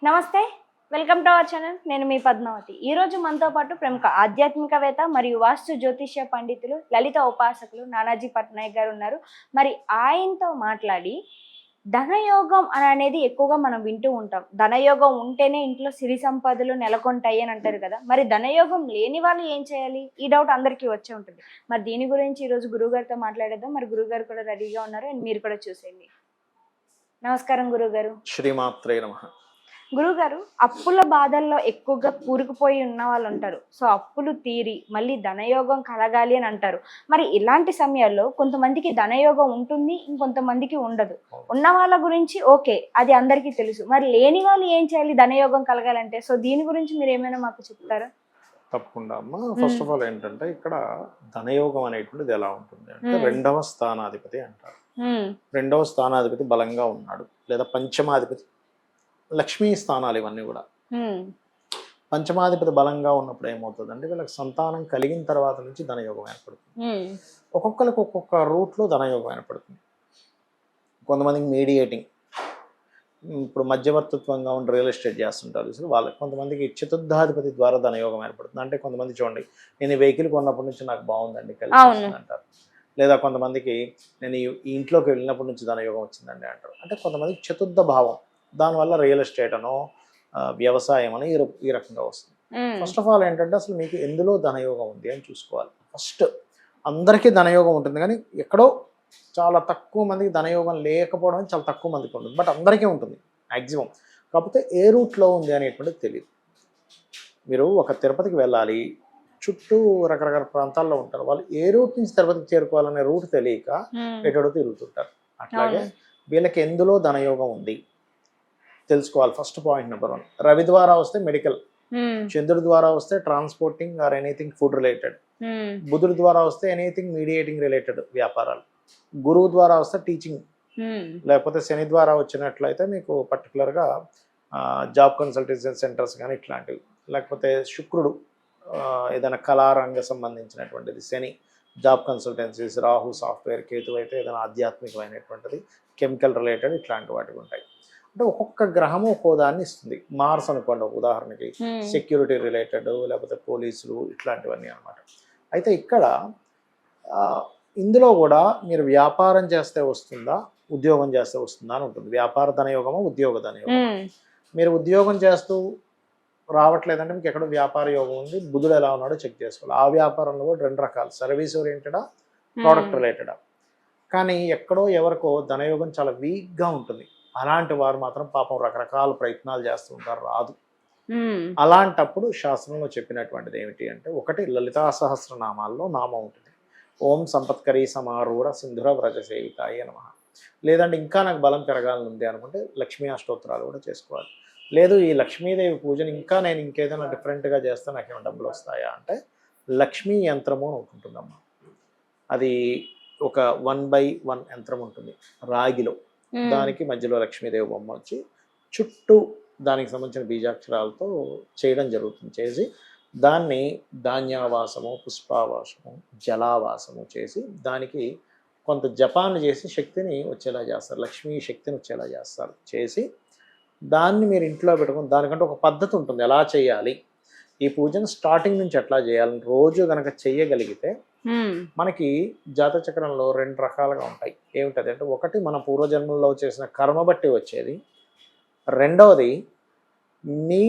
నమస్తే, welcome to our channel. నేను మీ పద్మావతి. ఈరోజు మనతో పాటు ప్రముఖ ఆధ్యాత్మికవేత్త మరియు వాస్తు జ్యోతిష్య పండితులు, లలిత ఉపాసకులు నానాజీ పట్నాయక్ గారు ఉన్నారు. మరి ఆయనతో మాట్లాడి ధనయోగం అనేది ఎక్కువగా మనం వింటూ ఉంటాం. ధనయోగం ఉంటేనే ఇంట్లో సిరి సంపదలు నెలకొంటాయి అని అంటారు కదా. మరి ధనయోగం లేని వాళ్ళు ఏం చేయాలి? ఈ డౌట్ అందరికీ వచ్చే ఉంటుంది. మరి దీని గురించి ఈరోజు గురువుగారితో మాట్లాడేద్దాం. మరి గురువుగారు కూడా రెడీగా ఉన్నారు, అండ్ మీరు కూడా చూసేయండి. నమస్కారం గురువుగారు. శ్రీమాత్రే నమః. గురువుగారు, అప్పుల బాధల్లో ఎక్కువగా కూరుకుపోయి ఉన్న వాళ్ళు ఉంటారు. సో అప్పులు తీరి మళ్ళీ ధనయోగం కలగాలి అని అంటారు. మరి ఇలాంటి సమయాల్లో కొంతమందికి ధనయోగం ఉంటుంది, ఇంకొంతమందికి ఉండదు. ఉన్న వాళ్ళ గురించి ఓకే, అది అందరికీ తెలుసు. మరి లేని వాళ్ళు ఏం చేయాలి ధనయోగం కలగాలంటే? సో దీని గురించి మీరు ఏమైనా మాకు చెప్తారా? తప్పకుండా అమ్మ. ఫస్ట్ ఆఫ్ ఆల్ ఏంటంటే ఇక్కడ ధనయోగం అనేటువంటిది ఎలా ఉంటుంది అంటే రెండవ స్థానాధిపతి అంటారు. రెండవ స్థానాధిపతి బలంగా ఉన్నాడు, లేదా పంచమాధిపతి, లక్ష్మీ స్థానాలు ఇవన్నీ కూడా. పంచమాధిపతి బలంగా ఉన్నప్పుడు ఏమవుతుందంటే వీళ్ళకి సంతానం కలిగిన తర్వాత నుంచి ధనయోగం ఏర్పడుతుంది. ఒక్కొక్కరికి ఒక్కొక్క రూట్లో ధనయోగం ఏర్పడుతుంది. కొంతమందికి మీడియేటింగ్, ఇప్పుడు మధ్యవర్తిత్వంగా ఉండి రియల్ ఎస్టేట్ చేస్తుంటారు వాళ్ళకి. కొంతమందికి చతుర్థాధిపతి ద్వారా ధనయోగం ఏర్పడుతుంది. అంటే కొంతమంది చూడండి, నేను ఈ వెహికల్ కొన్నప్పటి నుంచి నాకు బాగుందండి కలిసి అంటారు. లేదా కొంతమందికి నేను ఈ ఇంట్లోకి వెళ్ళినప్పటి నుంచి ధనయోగం వచ్చిందండి అంటారు. అంటే కొంతమందికి చతుర్థ భావం, దానివల్ల రియల్ ఎస్టేట్ అనో వ్యవసాయం అని ఈ రకంగా వస్తుంది. ఫస్ట్ ఆఫ్ ఆల్ ఏంటంటే అసలు మీకు ఎందులో ధనయోగం ఉంది అని చూసుకోవాలి. ఫస్ట్ అందరికీ ధనయోగం ఉంటుంది, కానీ ఎక్కడో చాలా తక్కువ మందికి ధనయోగం లేకపోవడం చాలా తక్కువ మందికి ఉంటుంది. బట్ అందరికీ ఉంటుంది మ్యాక్సిమం. కాకపోతే ఏ రూట్లో ఉంది అనేటువంటిది తెలియదు. మీరు ఒక తిరుపతికి వెళ్ళాలి, చుట్టూ రకరకాల ప్రాంతాల్లో ఉంటారు. వాళ్ళు ఏ రూట్ నుంచి తిరుపతికి చేరుకోవాలనే రూట్ తెలియక ఎటో తిరుగుతుంటారు. అట్లాగే వీళ్ళకి ఎందులో ధనయోగం ఉంది తెలుసుకోవాలి. First point number 1. రవి ద్వారా వస్తే మెడికల్, చంద్రుడి ద్వారా వస్తే transporting or anything food related, బుధుడి ద్వారా వస్తే ఎనీథింగ్ మీడియేటింగ్ రిలేటెడ్ వ్యాపారాలు, గురువు ద్వారా వస్తే టీచింగ్, లేకపోతే శని ద్వారా వచ్చినట్లయితే మీకు పర్టికులర్గా జాబ్ కన్సల్టేషన్ సెంటర్స్ కానీ ఇట్లాంటివి, లేకపోతే శుక్రుడు ఏదైనా కళారంగ సంబంధించినటువంటిది, Shani job consultancies, Rahu software, Ketu అయితే ఏదైనా ఆధ్యాత్మికమైనటువంటిది, కెమికల్ రిలేటెడ్ ఇట్లాంటి వాటికి ఉంటాయి. అంటే ఒక్కొక్క గ్రహము ఒక్కో దాన్ని ఇస్తుంది. మార్స్ అనుకోండి ఒక ఉదాహరణకి, సెక్యూరిటీ రిలేటెడ్, లేకపోతే పోలీసులు ఇట్లాంటివన్నీ అనమాట. అయితే ఇక్కడ ఇందులో కూడా మీరు వ్యాపారం చేస్తే వస్తుందా, ఉద్యోగం చేస్తే వస్తుందా అని ఉంటుంది. వ్యాపార ధనయోగమో ఉద్యోగ ధనయోగం. మీరు ఉద్యోగం చేస్తూ రావట్లేదంటే మీకు ఎక్కడో వ్యాపార యోగం ఉంది, బుధుడు ఎలా ఉన్నాడో చెక్ చేసుకోవాలి. ఆ వ్యాపారంలో కూడా 2 రకాలు, సర్వీస్ ఓరియంటెడా, ప్రోడక్ట్ రిలేటెడా. కానీ ఎక్కడో ఎవరికో ధనయోగం చాలా వీక్గా ఉంటుంది. అలాంటి వారు మాత్రం పాపం రకరకాల ప్రయత్నాలు చేస్తూ ఉంటారు, రాదు. అలాంటప్పుడు శాస్త్రంలో చెప్పినటువంటిది ఏమిటి అంటే, ఒకటి లలితా సహస్రనామాల్లో నామం ఉంటుంది, ఓం సంపత్కరీ సమారూఢ సింధుర వ్రజ సేవితాయ నమః. లేదంటే ఇంకా నాకు బలం పెరగాలని ఉంది అనుకుంటే లక్ష్మీ అష్టోత్తరాలు కూడా చేసుకోవాలి. లేదు ఈ లక్ష్మీదేవి పూజను ఇంకా నేను ఇంకేదైనా డిఫరెంట్గా చేస్తే నాకేమైనా డబ్బులు వస్తాయా అంటే లక్ష్మీ యంత్రము అని ఉంటుందమ్మా. అది ఒక 1/1 యంత్రం ఉంటుంది రాగిలో. దానికి మధ్యలో లక్ష్మీదేవి బొమ్మ వచ్చి చుట్టూ దానికి సంబంధించిన బీజాక్షరాలతో చేయడం జరుగుతుంది. చేసి దాన్ని ధాన్యావాసము, పుష్పావాసము, జలావాసము చేసి దానికి కొంత జపాన్ని చేసి శక్తిని వచ్చేలా చేస్తారు, లక్ష్మీ శక్తిని వచ్చేలా చేస్తారు. చేసి దాన్ని మీరు ఇంట్లో పెట్టుకుని, దానికంటే ఒక పద్ధతి ఉంటుంది ఎలా చేయాలి, ఈ పూజను స్టార్టింగ్ నుంచి ఎట్లా చేయాలని రోజు కనుక చెయ్యగలిగితే మనకి జాతచక్రంలో 2 రకాలుగా ఉంటాయి. ఏమిటది అంటే, ఒకటి మన పూర్వజన్మల్లో చేసిన కర్మ బట్టి వచ్చేది, రెండవది మీ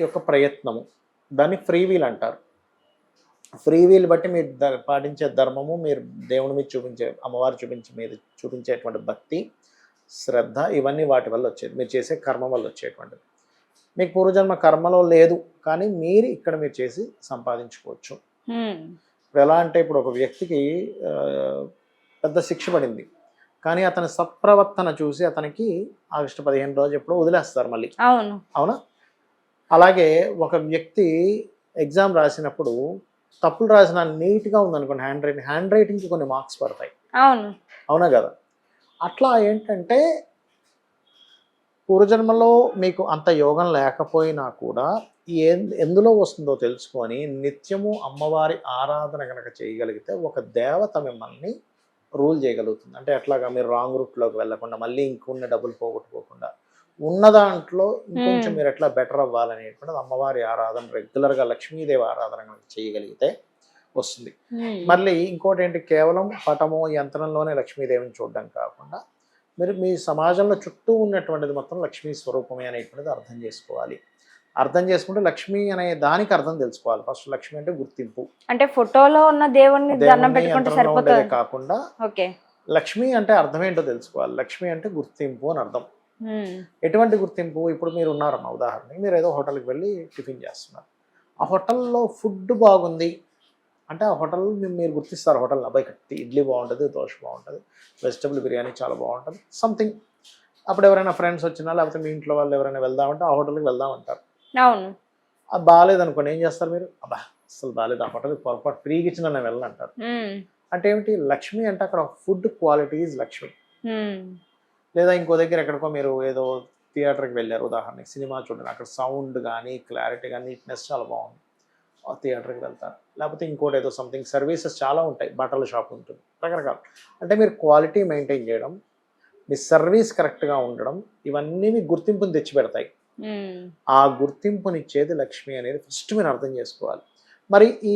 యొక్క ప్రయత్నము, దాన్ని ఫ్రీ వీల్ అంటారు. ఫ్రీ వీల్ బట్టి మీరు పాటించే ధర్మము, మీరు దేవుని మీద చూపించే, అమ్మవారు మీద చూపించేటువంటి భక్తి, శ్రద్ధ, ఇవన్నీ వాటి వల్ల వచ్చేది, మీరు చేసే కర్మ వల్ల వచ్చేటువంటిది. మీకు పూర్వజన్మ కర్మలో లేదు, కానీ మీరు ఇక్కడ మీరు చేసి సంపాదించుకోవచ్చు. ఇప్పుడు ఎలా అంటే, ఇప్పుడు ఒక వ్యక్తికి పెద్ద శిక్ష పడింది, కానీ అతని సత్ప్రవర్తన చూసి అతనికి ఆగస్టు 15 రోజు ఎప్పుడో వదిలేస్తారు మళ్ళీ. అవునా? అలాగే ఒక వ్యక్తి ఎగ్జామ్ రాసినప్పుడు తప్పులు రాసిన నీట్గా ఉందనుకోండి, హ్యాండ్ రైటింగ్కి కొన్ని మార్క్స్ పడతాయి. అవునా కదా? అట్లా ఏంటంటే పూర్వజన్మలో మీకు అంత యోగం లేకపోయినా కూడా ఎందులో వస్తుందో తెలుసుకొని నిత్యము అమ్మవారి ఆరాధన కనుక చేయగలిగితే ఒక దేవత మిమ్మల్ని రూల్ చేయగలుగుతుంది. అంటే ఎట్లాగా, మీరు రాంగ్ రూట్లోకి వెళ్ళకుండా, మళ్ళీ ఇంకున్న డబ్బులు పోగొట్టుకోకుండా ఉన్న దాంట్లో ఇంకొంచెం మ్మ్. మీరు ఎట్లా బెటర్ అవ్వాలనేటువంటిది అమ్మవారి ఆరాధన రెగ్యులర్గా లక్ష్మీదేవి ఆరాధన కనుక చేయగలిగితే వస్తుంది. మళ్ళీ ఇంకోటి ఏంటి, కేవలం పటము యంత్రంలోనే లక్ష్మీదేవిని చూడడం కాకుండా మీరు మీ సమాజంలో చుట్టూ ఉన్నటువంటిది మొత్తం లక్ష్మీ స్వరూపమే అనేటువంటిది అర్థం చేసుకోవాలి. అర్థం చేసుకుంటే లక్ష్మి అనే దానికి అర్థం తెలుసుకోవాలి. ఫస్ట్ లక్ష్మి అంటే గుర్తింపు, అంటే ఫోటోలో ఉన్న దేవుణ్ణి దండం దేవుణ్ణి పెట్టుకుంటే యంత్రంలో ఉండేదే సరిపోతుంది. కాకుండా ఓకే. లక్ష్మి అంటే అర్థం ఏంటో తెలుసుకోవాలి. లక్ష్మి అంటే గుర్తింపు అని అర్థం. ఎటువంటి గుర్తింపు? ఇప్పుడు మీరు ఉన్నారన్న ఉదాహరణకి, మీరు ఏదో హోటల్కి వెళ్ళి టిఫిన్ చేస్తున్నారు, ఆ హోటల్లో ఫుడ్ బాగుంది అంటే ఆ హోటల్ మీరు గుర్తిస్తారు. హోటల్ అబ్బాయి కట్టి ఇడ్లీ బాగుంటుంది, దోశ బాగుంటుంది, వెజిటబుల్ బిర్యానీ చాలా బాగుంటుంది సంథింగ్. అప్పుడు ఎవరైనా ఫ్రెండ్స్ వచ్చినా లేకపోతే మీ ఇంట్లో వాళ్ళు ఎవరైనా వెళ్దామంటే ఆ హోటల్కి వెళ్దామంటారు. అవును. అది బాగాలేదు అనుకోండి, ఏం చేస్తారు మీరు? అబ్బా అసలు బాగాలేదు, ఆ హోటల్కి పొరపాటు ఫ్రీగా ఇచ్చిన నేను వెళ్ళను అంటారు. అంటే ఏమిటి? లక్ష్మి అంటే అక్కడ ఫుడ్ క్వాలిటీ ఈజ్ లక్ష్మి. లేదా ఇంకో దగ్గర ఎక్కడికో మీరు ఏదో థియేటర్కి వెళ్ళారు ఉదాహరణకి, సినిమా చూడండి, అక్కడ సౌండ్ కానీ క్లారిటీ కానీ నీట్నెస్ చాలా బాగుంది, ఆ థియేటర్కి వెళ్తారు. లేకపోతే ఇంకోటి ఏదో సంథింగ్ సర్వీసెస్ చాలా ఉంటాయి, బట్టల షాప్ ఉంటుంది, రకరకాలు. అంటే మీరు క్వాలిటీ మెయింటైన్ చేయడం, మీ సర్వీస్ కరెక్ట్గా ఉండడం, ఇవన్నీ మీ గుర్తింపుని తెచ్చిపెడతాయి. ఆ గుర్తింపునిచ్చేది లక్ష్మి అనేది ఫస్ట్ మీరు అర్థం చేసుకోవాలి. మరి ఈ